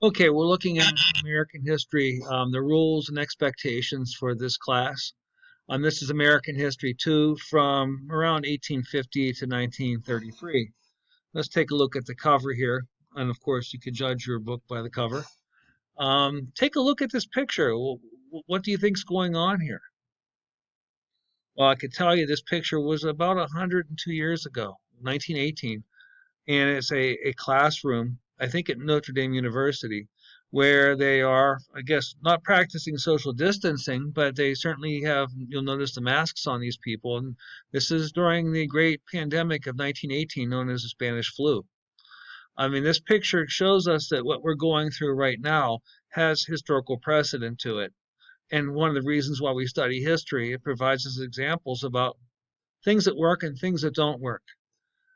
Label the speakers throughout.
Speaker 1: Okay, we're looking at American history, the rules and expectations for this class. This is American History 2 from around 1850 to 1933. Let's take a look at the cover here. And of course, you can judge your book by the cover. Take a look at this picture. What do you think's going on here? Well, I could tell you this picture was about 102 years ago, 1918. And it's a classroom, I think at Notre Dame University, where they are, I guess, not practicing social distancing, but they certainly have, you'll notice the masks on these people. And this is during the great pandemic of 1918, known as the Spanish flu. I mean, this picture shows us that what we're going through right now has historical precedent to it. And one of the reasons why we study history, it provides us examples about things that work and things that don't work.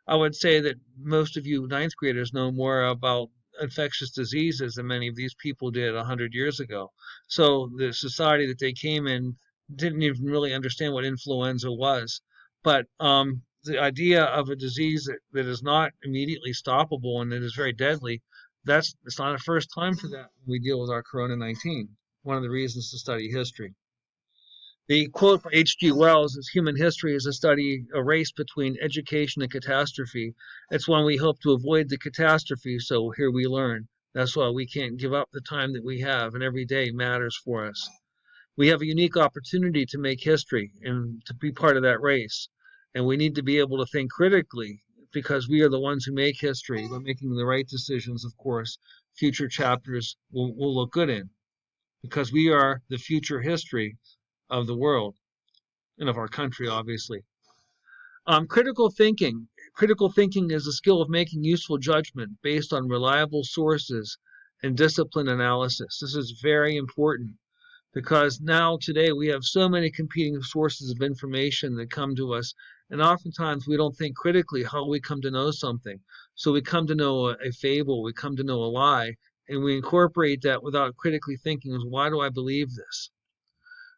Speaker 1: I would say that most of you ninth graders know more about infectious diseases than many of these people did 100 years ago. So the society that they came in didn't even really understand what influenza was. But the idea of a disease that is not immediately stoppable and that is very deadly, it's not a first time for that when we deal with our Corona 19. One of the reasons to study history. The quote by H.G. Wells is human history is a race between education and catastrophe. It's one we hope to avoid the catastrophe, so here we learn. That's why we can't give up the time that we have, and every day matters for us. We have a unique opportunity to make history and to be part of that race. And we need to be able to think critically because we are the ones who make history. By making the right decisions, of course, future chapters will look good in because we are the future history of the world and of our country, obviously. Critical thinking. Critical thinking is the skill of making useful judgment based on reliable sources and disciplined analysis. This is very important because now today we have so many competing sources of information that come to us, and oftentimes we don't think critically how we come to know something. So we come to know a fable, we come to know a lie, and we incorporate that without critically thinking, why do I believe this?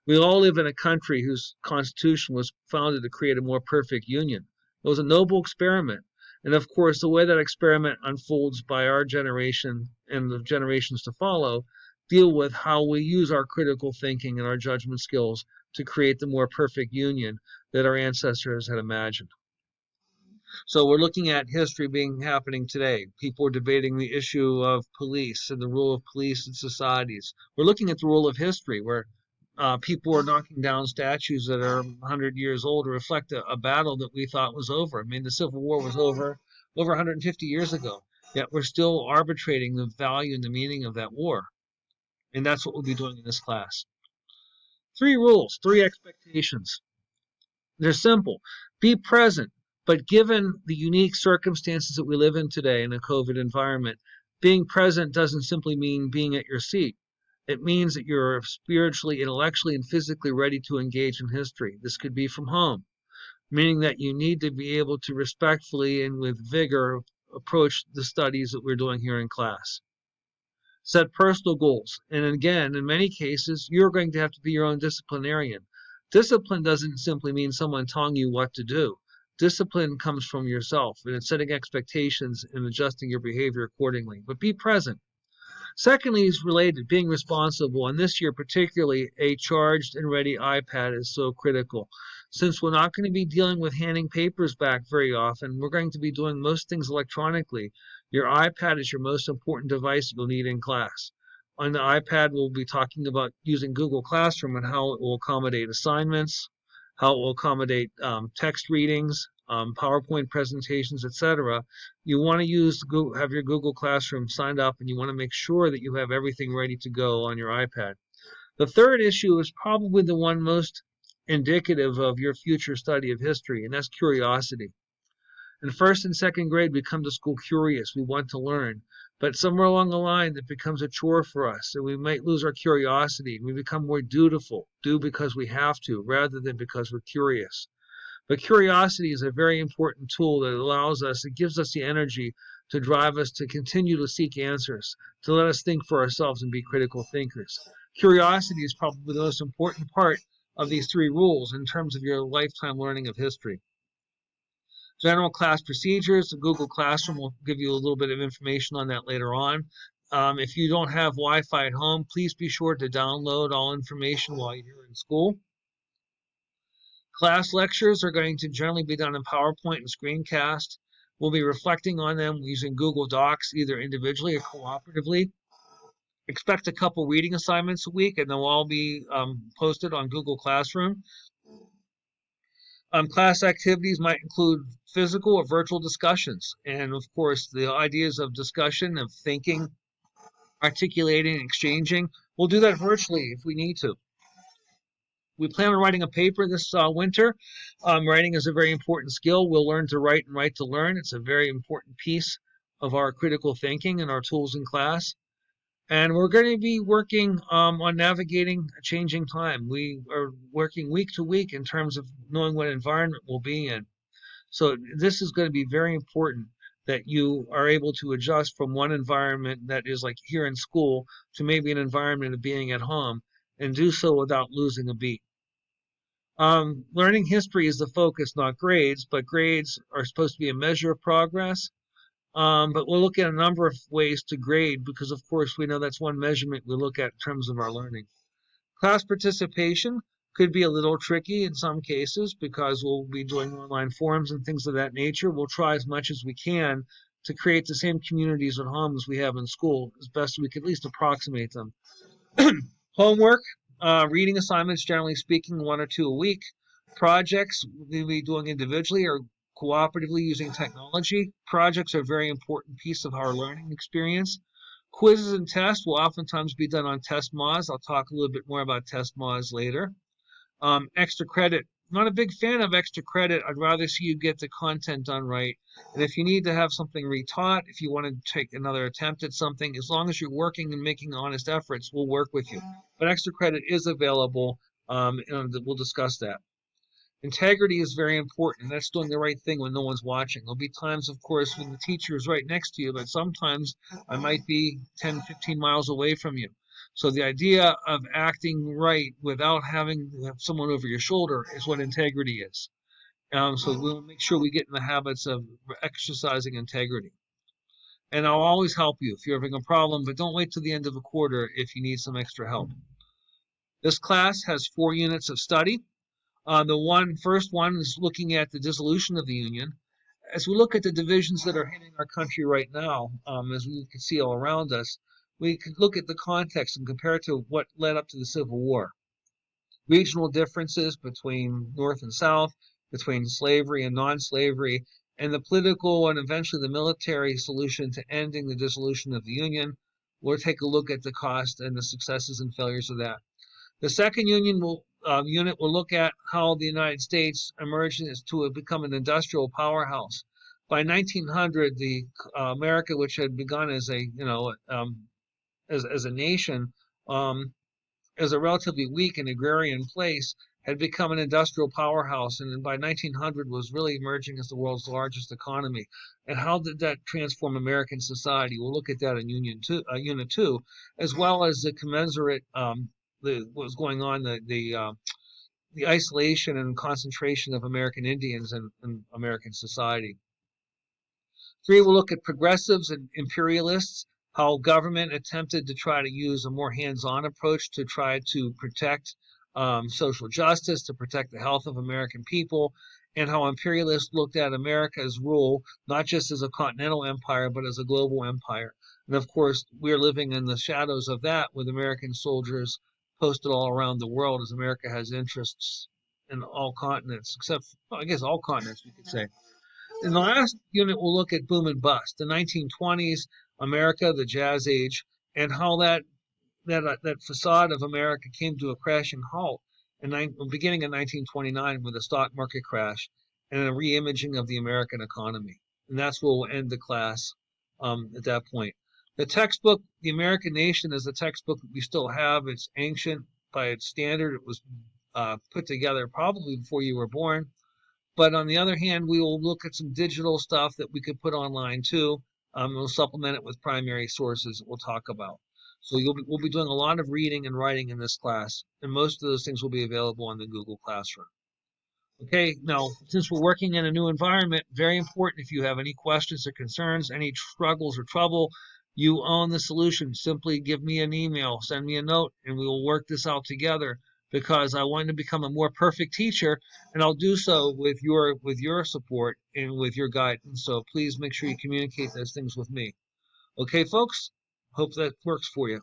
Speaker 1: We all live in a country whose constitution was founded to create a more perfect union. It was a noble experiment. And of course, the way that experiment unfolds by our generation and the generations to follow deal with how we use our critical thinking and our judgment skills to create the more perfect union that our ancestors had imagined. So we're looking at history happening today. People are debating the issue of police and the role of police in societies. We're looking at the role of history, where people are knocking down statues that are 100 years old to reflect a battle that we thought was over. I mean, the Civil War was over 150 years ago, yet we're still arbitrating the value and the meaning of that war. And that's what we'll be doing in this class. 3 rules, 3 expectations. They're simple. Be present, but given the unique circumstances that we live in today in a COVID environment, being present doesn't simply mean being at your seat. It means that you're spiritually, intellectually, and physically ready to engage in history. This could be from home, meaning that you need to be able to respectfully and with vigor approach the studies that we're doing here in class. Set personal goals. And again, in many cases, you're going to have to be your own disciplinarian. Discipline doesn't simply mean someone telling you what to do. Discipline comes from yourself, and it's setting expectations and adjusting your behavior accordingly. But be present. Secondly, is related, being responsible, and this year particularly, a charged and ready iPad is so critical. Since we're not going to be dealing with handing papers back very often, we're going to be doing most things electronically. Your iPad is your most important device you'll need in class. On the iPad, we'll be talking about using Google Classroom and how it will accommodate assignments, how it will accommodate text readings, PowerPoint presentations, etc. You want to have your Google Classroom signed up, and you want to make sure that you have everything ready to go on your iPad. The third issue is probably the one most indicative of your future study of history, and that's curiosity. In first and second grade, we come to school curious. We want to learn. But somewhere along the line, it becomes a chore for us, and we might lose our curiosity. We become more dutiful, do because we have to, rather than because we're curious. But curiosity is a very important tool that it gives us the energy to drive us to continue to seek answers, to let us think for ourselves and be critical thinkers. Curiosity is probably the most important part of these 3 rules in terms of your lifetime learning of history. General class procedures, the Google Classroom will give you a little bit of information on that later on. If you don't have Wi-Fi at home, please be sure to download all information while you're here in school. Class lectures are going to generally be done in PowerPoint and screencast. We'll be reflecting on them using Google Docs, either individually or cooperatively. Expect a couple reading assignments a week, and they'll all be posted on Google Classroom. Class activities might include physical or virtual discussions. And of course, the ideas of discussion, of thinking, articulating, exchanging, we'll do that virtually if we need to. We plan on writing a paper this winter. Writing is a very important skill. We'll learn to write and write to learn. It's a very important piece of our critical thinking and our tools in class. And we're going to be working on navigating a changing time. We are working week to week in terms of knowing what environment we'll be in. So this is going to be very important that you are able to adjust from one environment that is like here in school to maybe an environment of being at home, and do so without losing a beat. Learning history is the focus, not grades, but grades are supposed to be a measure of progress. But we'll look at a number of ways to grade because, of course, we know that's one measurement we look at in terms of our learning. Class participation could be a little tricky in some cases because we'll be doing online forums and things of that nature. We'll try as much as we can to create the same communities at home as we have in school, as best we can at least approximate them. Homework, reading assignments, generally speaking, 1 or 2 a week. Projects we'll be doing individually or cooperatively using technology. Projects are a very important piece of our learning experience. Quizzes and tests will oftentimes be done on test mods. I'll talk a little bit more about test mods later. Extra credit. Not a big fan of extra credit. I'd rather see you get the content done right. And if you need to have something retaught, if you want to take another attempt at something, as long as you're working and making honest efforts, we'll work with you. But extra credit is available, and we'll discuss that. Integrity is very important. That's doing the right thing when no one's watching. There'll be times, of course, when the teacher is right next to you, but sometimes I might be 10, 15 miles away from you. So the idea of acting right without having someone over your shoulder is what integrity is. So we'll make sure we get in the habits of exercising integrity. And I'll always help you if you're having a problem, but don't wait till the end of a quarter if you need some extra help. This class has 4 units of study. The first one is looking at the dissolution of the Union. As we look at the divisions that are hitting our country right now, as we can see all around us, we can look at the context and compare it to what led up to the Civil War. Regional differences between North and South, between slavery and non-slavery, and the political and eventually the military solution to ending the dissolution of the Union. We'll take a look at the cost and the successes and failures of that. The second unit will look at how the United States emerged to become an industrial powerhouse. By 1900, the America, which had begun as a as a nation, as a relatively weak and agrarian place, had become an industrial powerhouse, and by 1900 was really emerging as the world's largest economy. And how did that transform American society? We'll look at that in Unit 2, as well as the commensurate what was going on, the isolation and concentration of American Indians in American society. 3, we'll look at progressives and imperialists, how government attempted to try to use a more hands-on approach to try to protect social justice, to protect the health of American people, and how imperialists looked at America's rule not just as a continental empire, but as a global empire. And of course, we're living in the shadows of that with American soldiers posted all around the world, as America has interests in all continents, except, well, I guess all continents, we could say. In the last unit, we'll look at boom and bust, the 1920s, America, the Jazz Age, and how that facade of America came to a crashing halt beginning in 1929 with a stock market crash and a re-imaging of the American economy. And that's where we'll end the class at that point. The textbook, The American Nation, is a textbook that we still have. It's ancient by its standard. It was put together probably before you were born. But on the other hand, we will look at some digital stuff that we could put online too. We'll supplement it with primary sources that we'll talk about. So we'll be doing a lot of reading and writing in this class, and most of those things will be available on the Google Classroom. Okay, now, since we're working in a new environment, very important, if you have any questions or concerns, any struggles or trouble, You own the solution. Simply give me an email, send me a note, and we will work this out together because I want to become a more perfect teacher, and I'll do so with your support and with your guidance. So please make sure you communicate those things with me. Okay, folks? Hope that works for you.